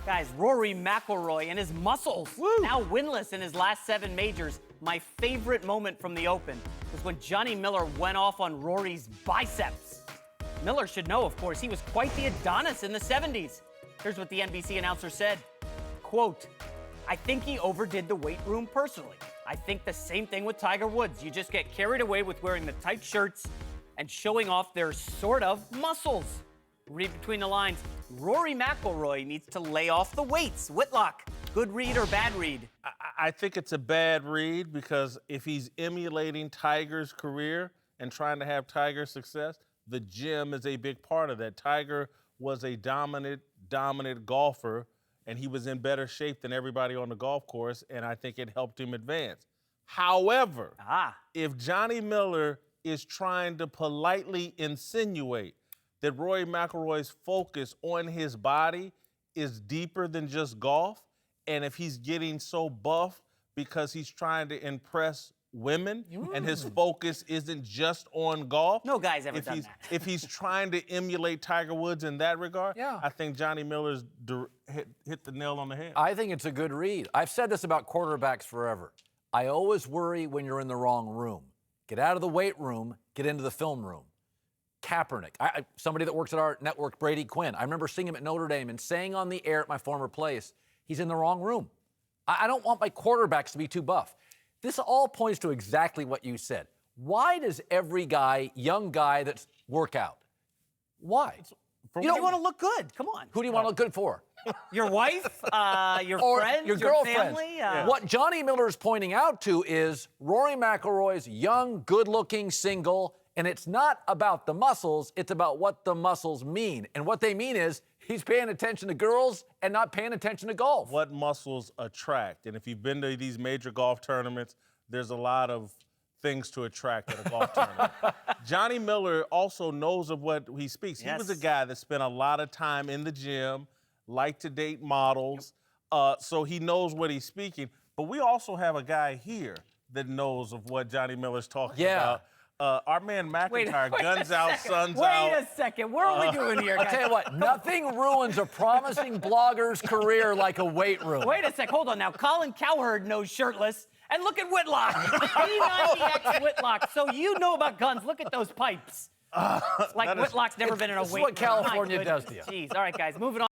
Guys, Rory McIlroy and his muscles, now winless in his last 7 majors. My favorite moment from the Open was when Johnny Miller went off on Rory's biceps. Miller should know, of course, he was quite the Adonis in the 70s. Here's what the NBC announcer said, quote, "I think he overdid the weight room personally. I think the same thing with Tiger Woods. You just get carried away with wearing the tight shirts and showing off their sort of muscles." Read between the lines. Rory McIlroy needs to lay off the weights. Whitlock, good read or bad read? I think it's a bad read because if he's emulating Tiger's career and trying to have Tiger's success, the gym is a big part of that. Tiger was a dominant golfer, and he was in better shape than everybody on the golf course, and I think it helped him advance. However, if Johnny Miller is trying to politely insinuate that Rory McIlroy's focus on his body is deeper than just golf, and if he's getting so buff because he's trying to impress women and his focus isn't just on golf. No guy's ever done that. If he's trying to emulate Tiger Woods in that regard, I think Johnny Miller's hit the nail on the head. I think it's a good read. I've said this about quarterbacks forever. I always worry when you're in the wrong room. Get out of the weight room, get into the film room. Kaepernick, somebody that works at our network, Brady Quinn, I remember seeing him at Notre Dame and saying on the air at my former place, he's in the wrong room. I don't want my quarterbacks to be too buff. This all points to exactly what you said. Why does every guy, young guy that's work out? Why? You don't want to look good. Come on. Who do you want to look good for? Your wife, your friends, your girlfriend. family. What Johnny Miller is pointing out to is Rory McIlroy's young, good-looking, single, and it's not about the muscles, it's about what the muscles mean. And what they mean is he's paying attention to girls and not paying attention to golf. What muscles attract? And if you've been to these major golf tournaments, there's a lot of things to attract at a golf tournament. Johnny Miller also knows of what he speaks. He was a guy that spent a lot of time in the gym, liked to date models, so he knows what he's speaking. But we also have a guy here that knows of what Johnny Miller's talking about. Our man McIntyre, guns out, suns out. Wait a second. What are we doing here, guys? I'll tell you what, nothing ruins a promising blogger's career like a weight room. Wait a sec. Hold on now. Colin Cowherd knows shirtless. And look at Whitlock. P90X Whitlock. So you know about guns. Look at those pipes. Like Whitlock's never been in a weight room. It's what California does to you. Jeez. All right, guys. Moving on.